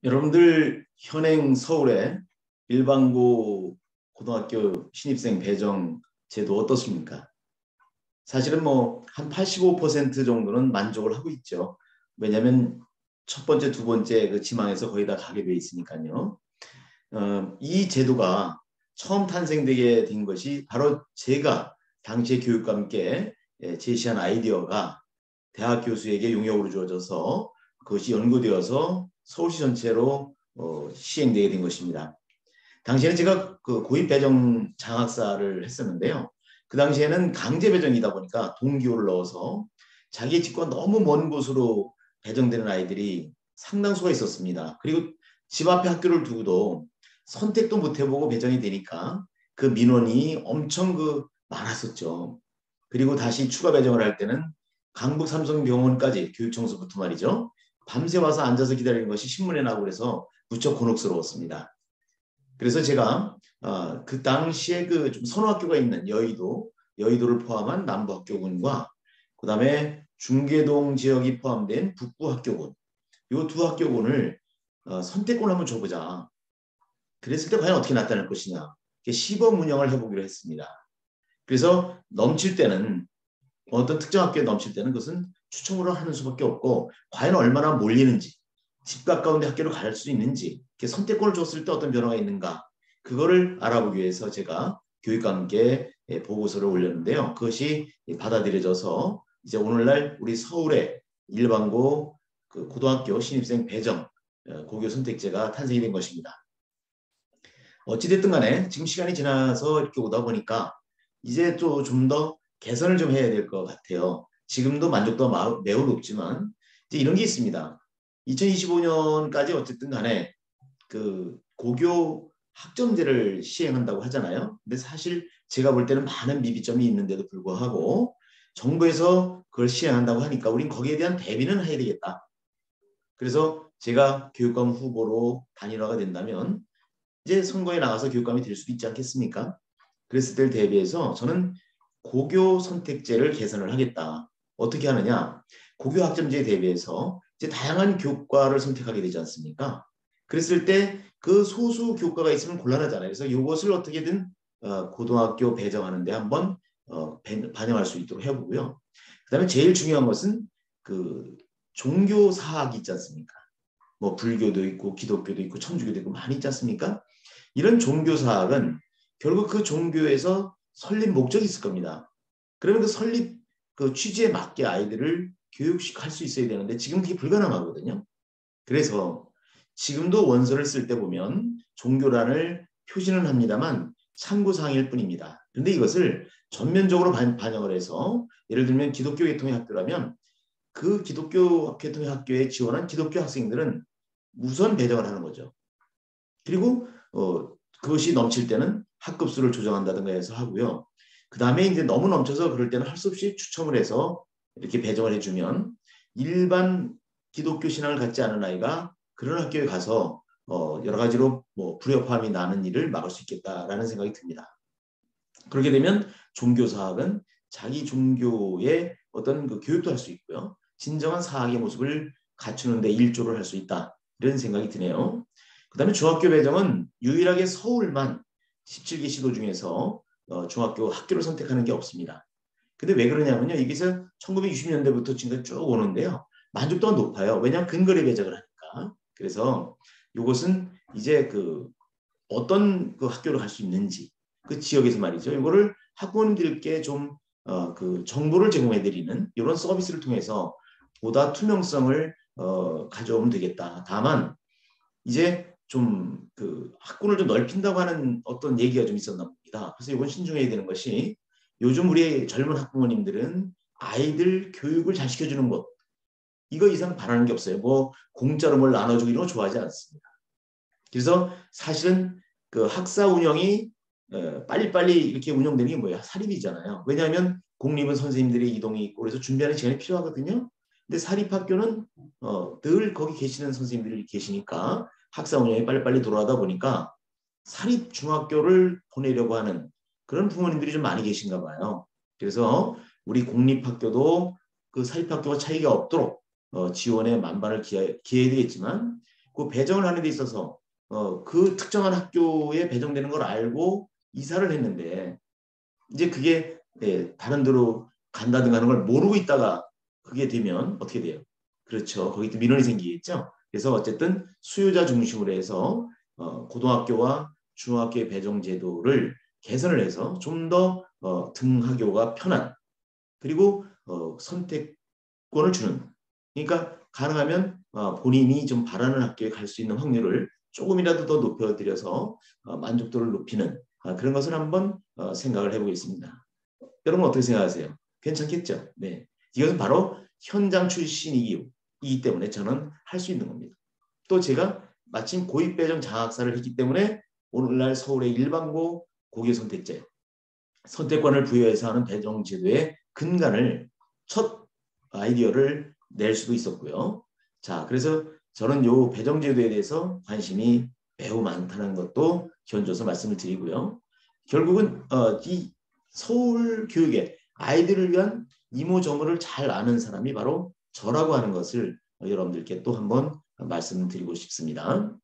여러분들 현행 서울의 일반고 고등학교 신입생 배정 제도 어떻습니까? 사실은 뭐 한 85% 정도는 만족을 하고 있죠. 왜냐하면 첫 번째, 두 번째 그 지망에서 거의 다 가게 돼 있으니까요. 이 제도가 처음 탄생되게 된 것이 바로 제가 당시의 교육과 함께 제시한 아이디어가 대학 교수에게 용역으로 주어져서 그것이 연구되어서 서울시 전체로 시행되게 된 것입니다. 당시에는 제가 그 고입 배정 장학사를 했었는데요. 그 당시에는 강제 배정이다 보니까 동기호를 넣어서 자기 집과 너무 먼 곳으로 배정되는 아이들이 상당수가 있었습니다. 그리고 집 앞에 학교를 두고도 선택도 못 해보고 배정이 되니까 그 민원이 엄청 많았었죠. 그리고 다시 추가 배정을 할 때는 강북 삼성병원까지 교육청소부터 말이죠. 밤새 와서 앉아서 기다리는 것이 신문에 나오고 그래서 무척 곤혹스러웠습니다. 그래서 제가 그 당시에 그 좀 선호학교가 있는 여의도를 포함한 남부학교군과 그다음에 중계동 지역이 포함된 북부학교군 이 두 학교군을 선택권을 한번 줘보자. 그랬을 때 과연 어떻게 나타날 것이냐. 시범 운영을 해보기로 했습니다. 그래서 넘칠 때는 어떤 특정 학교에 넘칠 때는 그것은 추첨으로 하는 수밖에 없고 과연 얼마나 몰리는지 집 가까운 데 학교를 갈 수 있는지 선택권을 줬을 때 어떤 변화가 있는가 그거를 알아보기 위해서 제가 교육과 함께 보고서를 올렸는데요. 그것이 받아들여져서 이제 오늘날 우리 서울의 일반고 그 고등학교 신입생 배정 고교 선택제가 탄생이 된 것입니다. 어찌됐든 간에 지금 시간이 지나서 이렇게 오다 보니까 이제 또 좀 더 개선을 좀 해야 될 것 같아요. 지금도 만족도가 매우 높지만 이제 이런 게 있습니다. 2025년까지 어쨌든 간에 그 고교 학점제를 시행한다고 하잖아요. 근데 사실 제가 볼 때는 많은 미비점이 있는데도 불구하고 정부에서 그걸 시행한다고 하니까 우린 거기에 대한 대비는 해야 되겠다. 그래서 제가 교육감 후보로 단일화가 된다면 이제 선거에 나가서 교육감이 될 수도 있지 않겠습니까? 그랬을 때를 대비해서 저는 고교 선택제를 개선을 하겠다. 어떻게 하느냐? 고교 학점제에 대비해서 이제 다양한 교과를 선택하게 되지 않습니까? 그랬을 때 그 소수 교과가 있으면 곤란하잖아요. 그래서 이것을 어떻게든 고등학교 배정하는데 한번 반영할 수 있도록 해보고요. 그다음에 제일 중요한 것은 그 종교 사학이 있지 않습니까? 뭐 불교도 있고 기독교도 있고 천주교도 있고 많이 있지 않습니까? 이런 종교 사학은 결국 그 종교에서 설립 목적이 있을 겁니다. 그러면 그 설립 그 취지에 맞게 아이들을 교육할 수 있어야 되는데 지금 그게 불가능하거든요. 그래서 지금도 원서를 쓸 때 보면 종교란을 표시는 합니다만 참고사항일 뿐입니다. 그런데 이것을 전면적으로 반영을 해서 예를 들면 기독교 계통의 학교라면 그 기독교 계통의 학교에 지원한 기독교 학생들은 우선 배정을 하는 거죠. 그리고 그것이 넘칠 때는 학급수를 조정한다든가 해서 하고요. 그 다음에 이제 너무 넘쳐서 그럴 때는 할 수 없이 추첨을 해서 이렇게 배정을 해주면 일반 기독교 신앙을 갖지 않은 아이가 그런 학교에 가서 여러 가지로 뭐 불협화음이 나는 일을 막을 수 있겠다라는 생각이 듭니다. 그렇게 되면 종교 사학은 자기 종교의 어떤 그 교육도 할 수 있고요. 진정한 사학의 모습을 갖추는 데 일조를 할 수 있다. 이런 생각이 드네요. 그 다음에 중학교 배정은 유일하게 서울만 17개 시도 중에서 중학교 학교를 선택하는 게 없습니다. 근데 왜 그러냐면요. 이게서 1960년대부터 지금까지 쭉 오는데요. 만족도가 높아요. 왜냐하면 근거리 배정을 하니까. 그래서 이것은 이제 그 어떤 그 학교를 갈 수 있는지 그 지역에서 말이죠. 이거를 학부모님들께 좀 그 정보를 제공해드리는 이런 서비스를 통해서 보다 투명성을 가져오면 되겠다. 다만 이제 좀 그 학군을 좀 넓힌다고 하는 어떤 얘기가 좀 있었나 봅니다. 그래서 이건 신중해야 되는 것이 요즘 우리 젊은 학부모님들은 아이들 교육을 잘 시켜주는 것 이거 이상 바라는 게 없어요. 뭐 공짜로 뭘 나눠주고 이런 거 좋아하지 않습니다. 그래서 사실은 그 학사 운영이 빨리빨리 이렇게 운영되는 게 뭐예요? 사립이잖아요. 왜냐하면 공립은 선생님들의 이동이 있고 그래서 준비하는 시간이 필요하거든요. 근데 사립학교는 늘 거기 계시는 선생님들이 계시니까 학사 운영이 빨리빨리 돌아가다 보니까 사립 중학교를 보내려고 하는 그런 부모님들이 좀 많이 계신가 봐요. 그래서 우리 공립학교도 그 사립학교와 차이가 없도록 지원에 만반을 기해야 되겠지만 그 배정을 하는 데 있어서 그 특정한 학교에 배정되는 걸 알고 이사를 했는데 이제 그게 다른 데로 간다든가 하는 걸 모르고 있다가 그게 되면 어떻게 돼요? 그렇죠. 거기 또 민원이 생기겠죠. 그래서 어쨌든 수요자 중심으로 해서 고등학교와 중학교의 배정 제도를 개선을 해서 좀 더 등하교가 편한 그리고 선택권을 주는 그러니까 가능하면 본인이 좀 바라는 학교에 갈 수 있는 확률을 조금이라도 더 높여드려서 만족도를 높이는 그런 것을 한번 생각을 해보겠습니다. 여러분 어떻게 생각하세요? 괜찮겠죠? 네, 이것은 바로 현장 출신이기 때문에 저는 할 수 있는 겁니다. 또 제가 마침 고입배정 장학사를 했기 때문에 오늘날 서울의 일반고 고교 선택제 선택권을 부여해서 하는 배정 제도의 근간을 첫 아이디어를 낼 수도 있었고요. 자, 그래서 저는 요 배정 제도에 대해서 관심이 매우 많다는 것도 견줘서 말씀을 드리고요. 결국은 이 서울 교육에 아이들을 위한 이모저모를 잘 아는 사람이 바로 저라고 하는 것을 여러분들께 또 한번 말씀드리고 싶습니다.